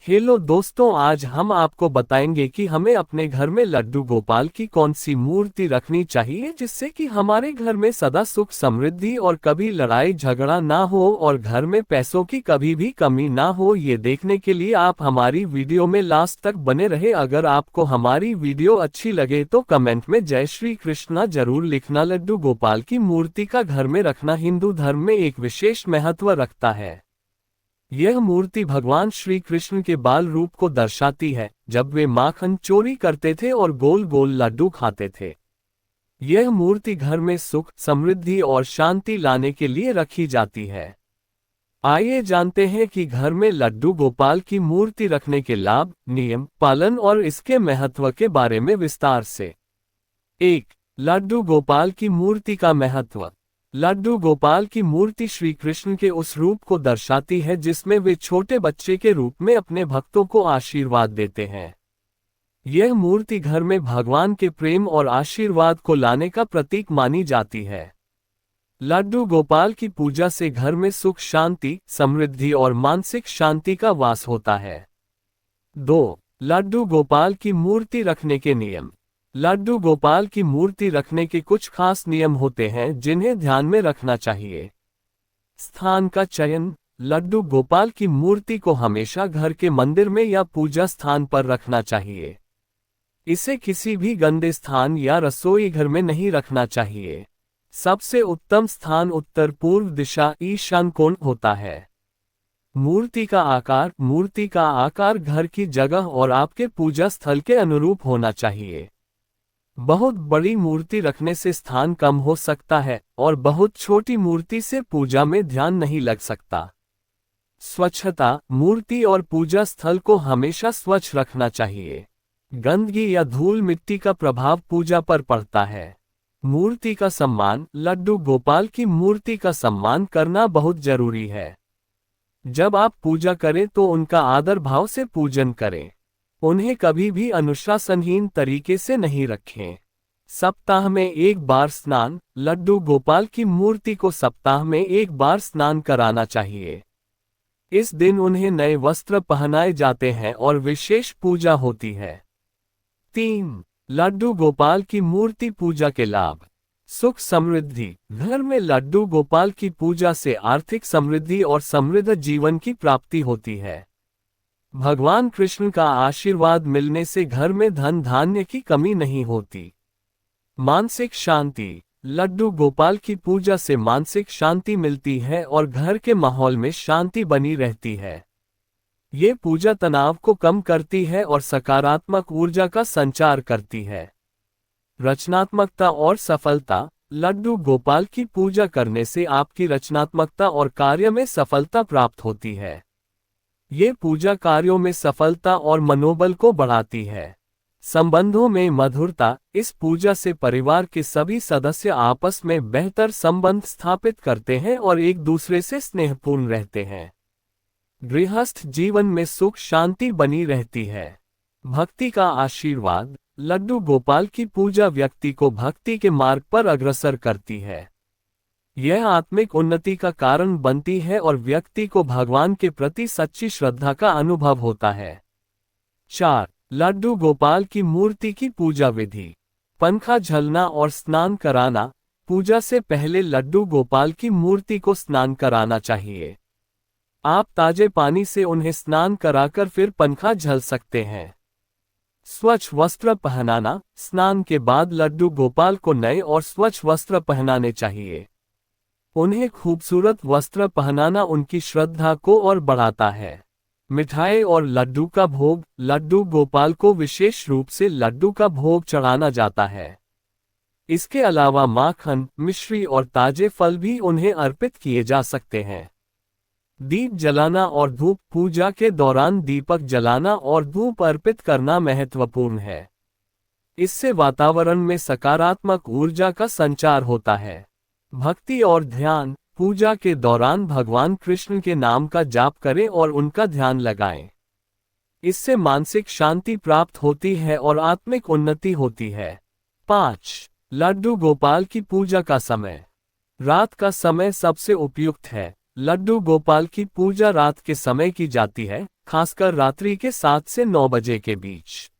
Hello दोस्तों, आज हम आपको बताएंगे कि हमें अपने घर में लड्डू गोपाल की कौन सी मूर्ति रखनी चाहिए जिससे कि हमारे घर में सदा सुख समृद्धि और कभी लड़ाई झगड़ा ना हो और घर में पैसों की कभी भी कमी ना हो। ये देखने के लिए आप हमारी वीडियो में लास्ट तक बने रहे। अगर आपको हमारी वीडियो अच्छी लगे तो कमेंट में जय श्री कृष्णा जरूर लिखना। लड्डू गोपाल की मूर्ति का घर में रखना हिंदू धर्म में एक विशेष महत्व रखता है। यह मूर्ति भगवान श्री कृष्ण के बाल रूप को दर्शाती है, जब वे माखन चोरी करते थे और गोल गोल लड्डू खाते थे। यह मूर्ति घर में सुख समृद्धि और शांति लाने के लिए रखी जाती है। आइए जानते हैं कि घर में लड्डू गोपाल की मूर्ति रखने के लाभ, नियम पालन और इसके महत्व के बारे में विस्तार से। 1. लड्डू गोपाल की मूर्ति का महत्व। लड्डू गोपाल की मूर्ति श्री कृष्ण के उस रूप को दर्शाती है जिसमें वे छोटे बच्चे के रूप में अपने भक्तों को आशीर्वाद देते हैं। यह मूर्ति घर में भगवान के प्रेम और आशीर्वाद को लाने का प्रतीक मानी जाती है। लड्डू गोपाल की पूजा से घर में सुख शांति समृद्धि और मानसिक शांति का वास होता है। 2. लड्डू गोपाल की मूर्ति रखने के नियम। लड्डू गोपाल की मूर्ति रखने के कुछ खास नियम होते हैं जिन्हें ध्यान में रखना चाहिए। स्थान का चयन। लड्डू गोपाल की मूर्ति को हमेशा घर के मंदिर में या पूजा स्थान पर रखना चाहिए। इसे किसी भी गंदे स्थान या रसोई घर में नहीं रखना चाहिए। सबसे उत्तम स्थान उत्तर पूर्व दिशा ईशान कोण होता है। मूर्ति का आकार। मूर्ति का आकार घर की जगह और आपके पूजा स्थल के अनुरूप होना चाहिए। बहुत बड़ी मूर्ति रखने से स्थान कम हो सकता है और बहुत छोटी मूर्ति से पूजा में ध्यान नहीं लग सकता। स्वच्छता। मूर्ति और पूजा स्थल को हमेशा स्वच्छ रखना चाहिए। गंदगी या धूल मिट्टी का प्रभाव पूजा पर पड़ता है। मूर्ति का सम्मान। लड्डू गोपाल की मूर्ति का सम्मान करना बहुत जरूरी है। जब आप पूजा करें तो उनका आदर भाव से पूजन करें। उन्हें कभी भी अनुशासनहीन तरीके से नहीं रखें। सप्ताह में एक बार स्नान। लड्डू गोपाल की मूर्ति को सप्ताह में एक बार स्नान कराना चाहिए। इस दिन उन्हें नए वस्त्र पहनाए जाते हैं और विशेष पूजा होती है। 3. लड्डू गोपाल की मूर्ति पूजा के लाभ। सुख समृद्धि। घर में लड्डू गोपाल की पूजा से आर्थिक समृद्धि और समृद्ध जीवन की प्राप्ति होती है। भगवान कृष्ण का आशीर्वाद मिलने से घर में धन धान्य की कमी नहीं होती। मानसिक शांति। लड्डू गोपाल की पूजा से मानसिक शांति मिलती है और घर के माहौल में शांति बनी रहती है। ये पूजा तनाव को कम करती है और सकारात्मक ऊर्जा का संचार करती है। रचनात्मकता और सफलता। लड्डू गोपाल की पूजा करने से आपकी रचनात्मकता और कार्य में सफलता प्राप्त होती है। ये पूजा कार्यों में सफलता और मनोबल को बढ़ाती है। संबंधों में मधुरता। इस पूजा से परिवार के सभी सदस्य आपस में बेहतर संबंध स्थापित करते हैं और एक दूसरे से स्नेहपूर्ण रहते हैं। गृहस्थ जीवन में सुख शांति बनी रहती है। भक्ति का आशीर्वाद। लड्डू गोपाल की पूजा व्यक्ति को भक्ति के मार्ग पर अग्रसर करती है। यह आत्मिक उन्नति का कारण बनती है और व्यक्ति को भगवान के प्रति सच्ची श्रद्धा का अनुभव होता है। 4. लड्डू गोपाल की मूर्ति की पूजा विधि। पंखा झलना और स्नान कराना। पूजा से पहले लड्डू गोपाल की मूर्ति को स्नान कराना चाहिए। आप ताजे पानी से उन्हें स्नान कराकर फिर पंखा झल सकते हैं। स्वच्छ वस्त्र पहनाना। स्नान के बाद लड्डू गोपाल को नए और स्वच्छ वस्त्र पहनाने चाहिए। उन्हें खूबसूरत वस्त्र पहनाना उनकी श्रद्धा को और बढ़ाता है। मिठाई और लड्डू का भोग। लड्डू गोपाल को विशेष रूप से लड्डू का भोग चढ़ाना जाता है। इसके अलावा माखन मिश्री और ताजे फल भी उन्हें अर्पित किए जा सकते हैं। दीप जलाना और धूप। पूजा के दौरान दीपक जलाना और धूप अर्पित करना महत्वपूर्ण है। इससे वातावरण में सकारात्मक ऊर्जा का संचार होता है। भक्ति और ध्यान। पूजा के दौरान भगवान कृष्ण के नाम का जाप करें और उनका ध्यान लगाएं। इससे मानसिक शांति प्राप्त होती है और आत्मिक उन्नति होती है। 5. लड्डू गोपाल की पूजा का समय। रात का समय सबसे उपयुक्त है। लड्डू गोपाल की पूजा रात के समय की जाती है, खासकर रात्रि के 7 से 9 बजे के बीच।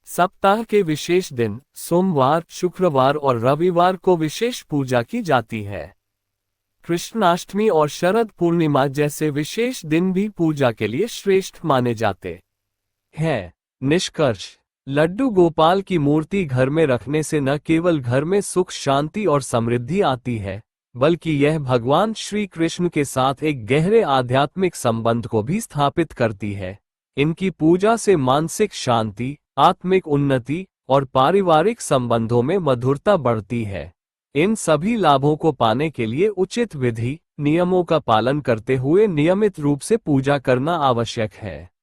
सप्ताह के विशेष दिन सोमवार, शुक्रवार और रविवार को विशेष पूजा की जाती है। कृष्णाष्टमी और शरद पूर्णिमा जैसे विशेष दिन भी पूजा के लिए श्रेष्ठ माने जाते हैं। निष्कर्ष, लड्डू गोपाल की मूर्ति घर में रखने से न केवल घर में सुख, शांति और समृद्धि आती है, बल्कि यह भगवान श्री कृष्ण के साथ एक गहरे आध्यात्मिक संबंध को भी स्थापित करती है। इनकी पूजा से मानसिक शांति, आत्मिक उन्नति और पारिवारिक संबंधों में मधुरता बढ़ती है। इन सभी लाभों को पाने के लिए उचित विधि, नियमों का पालन करते हुए नियमित रूप से पूजा करना आवश्यक है।